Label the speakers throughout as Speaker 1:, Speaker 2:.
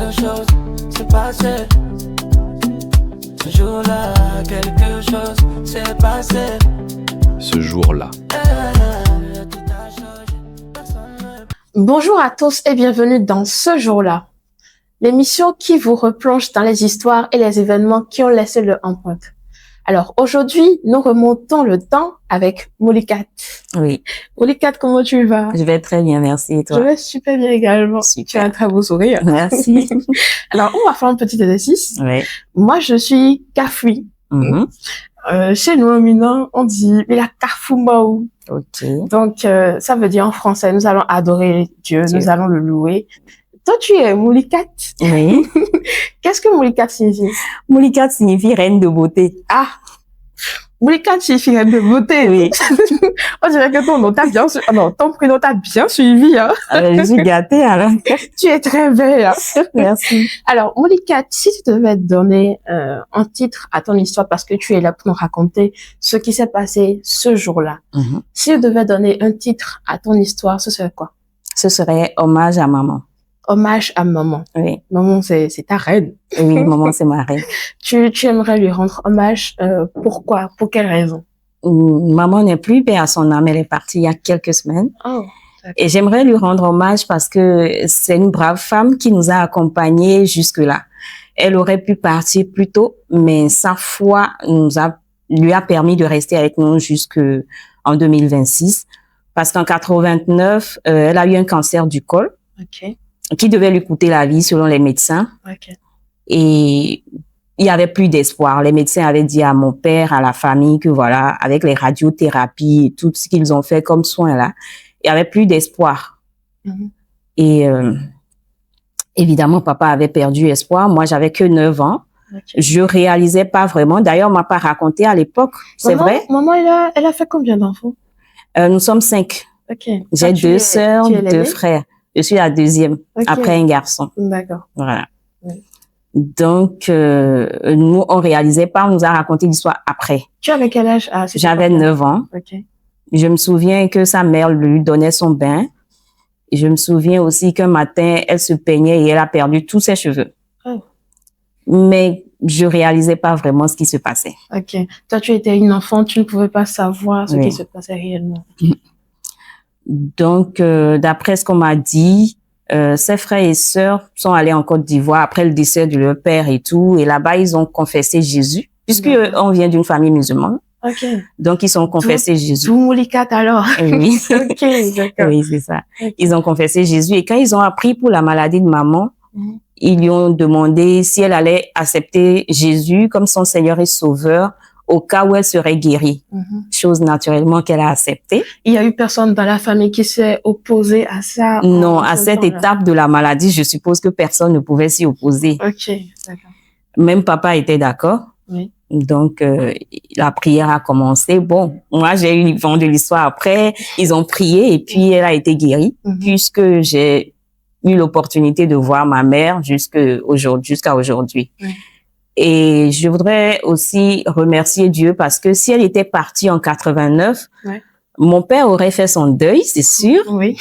Speaker 1: quelque chose s'est passé. Ce jour-là, quelque chose s'est passé.
Speaker 2: Ce jour-là.
Speaker 3: Bonjour à tous et bienvenue dans Ce jour-là, l'émission qui vous replonge dans les histoires et les événements qui ont laissé leur empreinte. Alors aujourd'hui, nous remontons le temps avec Moulikat.
Speaker 4: Oui.
Speaker 3: Moulikat, comment tu vas?
Speaker 4: Je vais très bien, merci. Et toi?
Speaker 3: Je vais super bien également.
Speaker 4: Super.
Speaker 3: Tu as un très beau sourire.
Speaker 4: Merci.
Speaker 3: Alors, on va faire un petit exercice.
Speaker 4: Oui.
Speaker 3: Moi, je suis Kafui. Chez nous, au Minan, on dit « la Kafumbaou ».
Speaker 4: Ok.
Speaker 3: Donc, ça veut dire en français, nous allons adorer Dieu, nous allons le louer. Toi, tu es Moulikat.
Speaker 4: Oui.
Speaker 3: Qu'est-ce que Moulikat signifie?
Speaker 4: Moulikat signifie reine de beauté.
Speaker 3: Ah, Moulikat signifie reine de beauté.
Speaker 4: Oui.
Speaker 3: On dirait que ton nom t'a bien suivi. Non, ton prénom t'a bien suivi. Hein.
Speaker 4: Je suis gâtée alors.
Speaker 3: Tu es très belle. Hein.
Speaker 4: Merci.
Speaker 3: Alors, Moulikat, si tu devais donner un titre à ton histoire, parce que tu es là pour nous raconter ce qui s'est passé ce jour-là. Si tu devais donner un titre à ton histoire, ce serait quoi?
Speaker 4: Ce serait hommage à maman.
Speaker 3: Hommage à maman.
Speaker 4: Oui.
Speaker 3: Maman, c'est ta reine.
Speaker 4: Oui, maman, c'est ma reine.
Speaker 3: Tu aimerais lui rendre hommage, pourquoi? Pour quelle raison?
Speaker 4: Maman n'est plus, paix à son âme, elle est partie il y a quelques semaines.
Speaker 3: Oh.
Speaker 4: Et j'aimerais lui rendre hommage parce que c'est une brave femme qui nous a accompagnés jusque-là. Elle aurait pu partir plus tôt, mais sa foi lui a permis de rester avec nous jusqu'en 2026. Parce qu'en 89, elle a eu un cancer du col.
Speaker 3: Okay.
Speaker 4: Qui devait lui coûter la vie selon les médecins.
Speaker 3: Okay.
Speaker 4: Et il y avait plus d'espoir. Les médecins avaient dit à mon père, à la famille, que voilà, avec les radiothérapies et tout ce qu'ils ont fait comme soins là, il y avait plus d'espoir. Et évidemment, papa avait perdu espoir. Moi, j'avais que 9 ans. Okay. Je réalisais pas vraiment. D'ailleurs, on m'a pas raconté à l'époque. C'est vrai.
Speaker 3: Maman, elle a fait combien d'enfants?
Speaker 4: Nous sommes 5.
Speaker 3: Okay.
Speaker 4: J'ai 2 sœurs, 2 frères. Je suis la deuxième, après un garçon.
Speaker 3: D'accord.
Speaker 4: Voilà. Oui. Donc, nous, on réalisait pas, on nous a raconté l'histoire après.
Speaker 3: Tu avais quel âge?
Speaker 4: J'avais 9 ans.
Speaker 3: Okay.
Speaker 4: Je me souviens que sa mère lui donnait son bain. Et je me souviens aussi qu'un matin, elle se peignait et elle a perdu tous ses cheveux.
Speaker 3: Oh.
Speaker 4: Mais je réalisais pas vraiment ce qui se passait.
Speaker 3: Ok. Toi, tu étais une enfant, tu ne pouvais pas savoir ce qui se passait réellement.
Speaker 4: Donc, d'après ce qu'on m'a dit, ses frères et sœurs sont allés en Côte d'Ivoire après le décès de leur père et tout. Et là-bas, ils ont confessé Jésus, puisque on vient d'une famille musulmane.
Speaker 3: Okay.
Speaker 4: Donc, ils ont confessé Jésus.
Speaker 3: Tout Moulikat alors.
Speaker 4: Oui.
Speaker 3: Ok, d'accord.
Speaker 4: Oui, c'est ça. Okay. Ils ont confessé Jésus. Et quand ils ont appris pour la maladie de maman, ils lui ont demandé si elle allait accepter Jésus comme son Seigneur et Sauveur au cas où elle serait guérie. Chose naturellement qu'elle a acceptée.
Speaker 3: Il y a eu personne dans la famille qui s'est opposé à ça?
Speaker 4: Non, à cette étape de la maladie, je suppose que personne ne pouvait s'y opposer.
Speaker 3: Ok, d'accord.
Speaker 4: Même papa était d'accord.
Speaker 3: Oui.
Speaker 4: Donc, la prière a commencé. Bon, moi, j'ai eu le vent de l'histoire après. Ils ont prié et puis elle a été guérie puisque j'ai eu l'opportunité de voir ma mère jusqu'à aujourd'hui. Et je voudrais aussi remercier Dieu parce que si elle était partie en 89, mon père aurait fait son deuil, c'est sûr.
Speaker 3: Oui.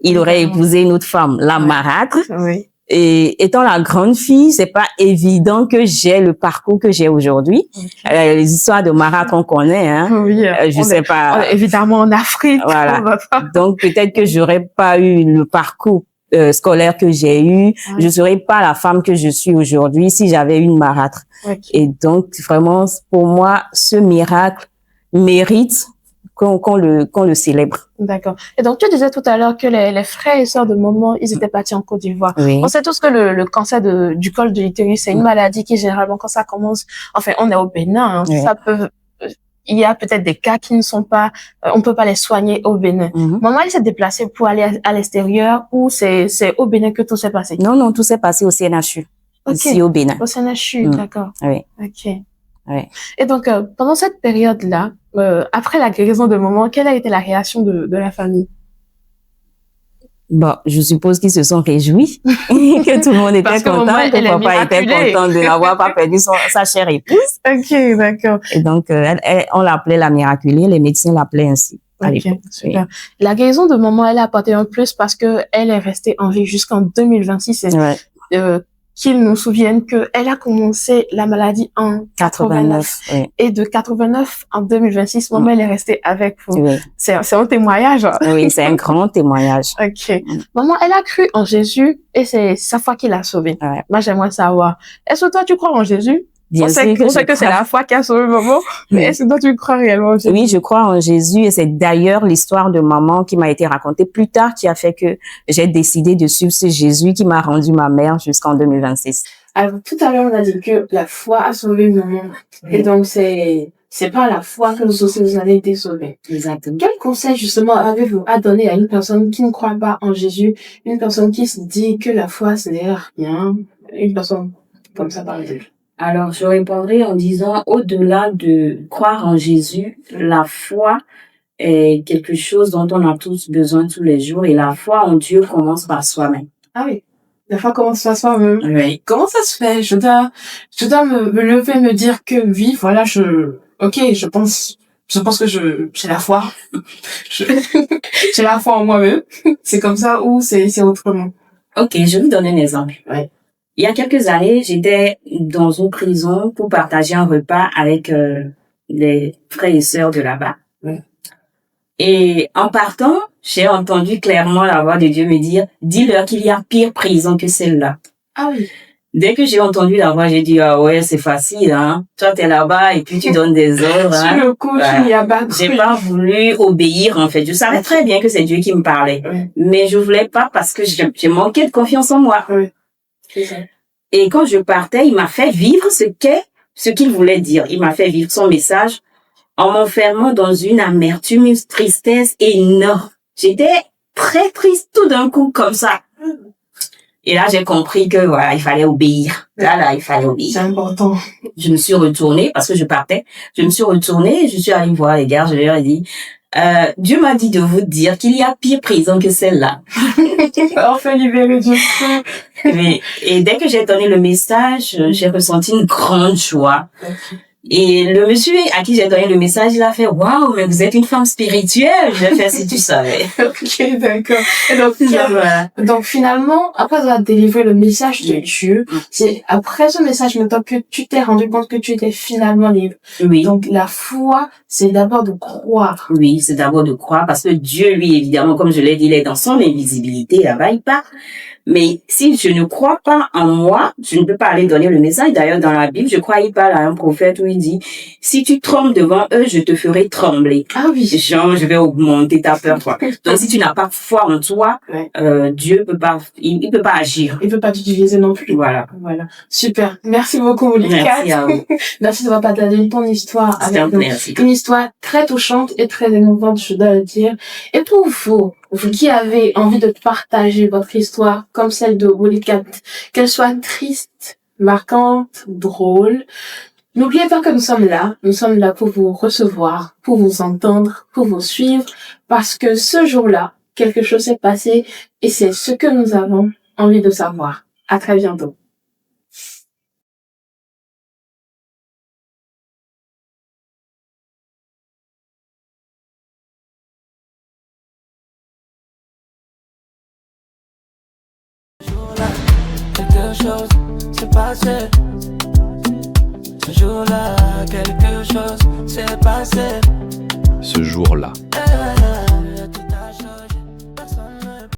Speaker 4: Il aurait épousé une autre femme, la marâtre.
Speaker 3: Oui.
Speaker 4: Et étant la grande fille, c'est pas évident que j'ai le parcours que j'ai aujourd'hui. Okay. Les histoires de marâtre, on connaît, hein.
Speaker 3: Oui.
Speaker 4: Je sais pas.
Speaker 3: On est évidemment en Afrique.
Speaker 4: Voilà. Donc peut-être que j'aurais pas eu le parcours scolaire que j'ai eu, je serais pas la femme que je suis aujourd'hui si j'avais une marâtre.
Speaker 3: Okay.
Speaker 4: Et donc vraiment pour moi ce miracle mérite qu'on le célèbre.
Speaker 3: D'accord. Et donc tu disais tout à l'heure que les frères et sœurs de maman, ils étaient partis en Côte d'Ivoire.
Speaker 4: Oui.
Speaker 3: On sait tous que le cancer du col de l'utérus, c'est une maladie qui généralement quand ça commence, enfin on est au Bénin, hein, ça peut il y a peut-être des cas qui ne sont pas, on peut pas les soigner au Bénin. Maman, elle s'est déplacée pour aller à l'extérieur ou c'est au Bénin que tout s'est passé?
Speaker 4: Non, tout s'est passé au CNHU. Ici au Bénin.
Speaker 3: Au CNHU, d'accord.
Speaker 4: Oui.
Speaker 3: Ok.
Speaker 4: Oui.
Speaker 3: Et donc, pendant cette période-là, après la guérison de maman, quelle a été la réaction de la famille?
Speaker 4: Bon, je suppose qu'ils se sont réjouis que tout le monde était content, que papa était content de n'avoir pas perdu sa chère épouse.
Speaker 3: Ok, d'accord.
Speaker 4: Et donc, on l'appelait la miraculée, les médecins l'appelaient ainsi.
Speaker 3: Ok, super. Oui. La guérison de maman, elle a apporté un plus parce que elle est restée en vie jusqu'en 2026.
Speaker 4: Ouais.
Speaker 3: qu'il nous souvienne que elle a commencé la maladie en 89.
Speaker 4: Oui.
Speaker 3: Et de 89 en 2026, maman, elle est restée avec vous.
Speaker 4: Oui.
Speaker 3: C'est un témoignage. Hein?
Speaker 4: Oui, c'est un grand témoignage.
Speaker 3: Ok. Maman, elle a cru en Jésus et c'est sa foi qui l'a sauvée.
Speaker 4: Ouais.
Speaker 3: Moi, j'aimerais savoir, est-ce que toi, tu crois en Jésus?
Speaker 4: Bien sûr
Speaker 3: On sait que c'est la foi qui a sauvé maman, mais est-ce que toi, tu crois réellement en Jésus?
Speaker 4: Oui, je crois en Jésus et c'est d'ailleurs l'histoire de maman qui m'a été racontée plus tard qui a fait que j'ai décidé de suivre ce Jésus qui m'a rendu ma mère jusqu'en 2026.
Speaker 3: Alors, tout à l'heure, on a dit que la foi a sauvé maman. Et donc, c'est par la foi que nous aussi, nous avons été sauvés.
Speaker 4: Exactement.
Speaker 3: Quel conseil, justement, avez-vous à donner à une personne qui ne croit pas en Jésus, une personne qui se dit que la foi, ce n'est rien, une personne comme ça, par exemple?
Speaker 5: Alors, je répondrai en disant, au-delà de croire en Jésus, la foi est quelque chose dont on a tous besoin tous les jours et la foi en Dieu commence par soi-même.
Speaker 3: Ah oui. La foi commence par soi-même.
Speaker 5: Oui.
Speaker 3: Comment ça se fait? Je dois me lever, me dire que oui, voilà, je pense que j'ai la foi. J'ai la foi en moi-même. C'est comme ça ou c'est autrement?
Speaker 5: Ok, je vais vous donner un exemple.
Speaker 3: Ouais.
Speaker 5: Il y a quelques années, j'étais dans une prison pour partager un repas avec les frères et sœurs de là-bas.
Speaker 3: Ouais.
Speaker 5: Et en partant, j'ai entendu clairement la voix de Dieu me dire, dis-leur qu'il y a pire prison que celle-là.
Speaker 3: Ah oui.
Speaker 5: Dès que j'ai entendu la voix, j'ai dit, ah ouais, c'est facile, hein. Toi, t'es là-bas et puis tu donnes des ordres, hein.
Speaker 3: Sur le coup,
Speaker 5: Voilà.
Speaker 3: il y a pas
Speaker 5: J'ai pas voulu obéir, en fait. Je savais très bien que c'est Dieu qui me parlait.
Speaker 3: Ouais.
Speaker 5: Mais je voulais pas parce que j'ai manqué de confiance en moi.
Speaker 3: Oui. C'est ça.
Speaker 5: Et quand je partais, il m'a fait vivre ce qu'il voulait dire. Il m'a fait vivre son message en m'enfermant dans une amertume, une tristesse énorme. J'étais très triste tout d'un coup, comme ça. Et là, j'ai compris que, voilà, il fallait obéir. Là, il fallait obéir.
Speaker 3: C'est important.
Speaker 5: Je me suis retournée, parce que je partais. Je me suis retournée et je suis allée voir les gars. Je leur ai dit, Dieu m'a dit de vous dire qu'il y a pire prison que celle-là.
Speaker 3: Enfin libéré Dieu.
Speaker 5: Et dès que j'ai donné le message, j'ai ressenti une grande joie. Et le monsieur à qui j'ai donné le message, il a fait, waouh, mais vous êtes une femme spirituelle. J'ai fait, si tu savais.
Speaker 3: Ok, d'accord. Et donc finalement, après avoir délivré le message de Dieu, c'est après ce message maintenant que tu t'es rendu compte que tu étais finalement libre.
Speaker 5: Oui.
Speaker 3: Donc la foi, c'est d'abord de croire.
Speaker 5: Oui, c'est d'abord de croire parce que Dieu, lui, évidemment, comme je l'ai dit, il est dans son invisibilité, là-bas, il part. Mais si je ne crois pas en moi, je ne peux pas aller donner le message. D'ailleurs, dans la Bible, je crois qu'il parle à un prophète où il dit, si tu trembles devant eux, je te ferai trembler.
Speaker 3: Ah oui.
Speaker 5: Genre, je vais augmenter ta peur, quoi. Donc, si tu n'as pas foi en toi,
Speaker 3: Ouais.
Speaker 5: Dieu peut pas, il peut pas agir.
Speaker 3: Il peut pas t'utiliser non plus.
Speaker 5: Voilà.
Speaker 3: Voilà. Super. Merci beaucoup, Monica.
Speaker 5: Merci à vous.
Speaker 3: Merci d'avoir partagé ton histoire
Speaker 5: C'était un
Speaker 3: avec nous.
Speaker 5: plaisir.
Speaker 3: Une histoire très touchante et très émouvante, je dois le dire. Et pour vous qui avez envie de partager votre histoire comme celle de Monica, qu'elle soit triste, marquante, drôle, n'oubliez pas que nous sommes là. Nous sommes là pour vous recevoir, pour vous entendre, pour vous suivre, parce que ce jour-là, quelque chose s'est passé et c'est ce que nous avons envie de savoir. À très bientôt.
Speaker 1: Quelque chose s'est passé. Ce jour-là, quelque chose s'est passé.
Speaker 2: Ce jour-là.
Speaker 1: Hey.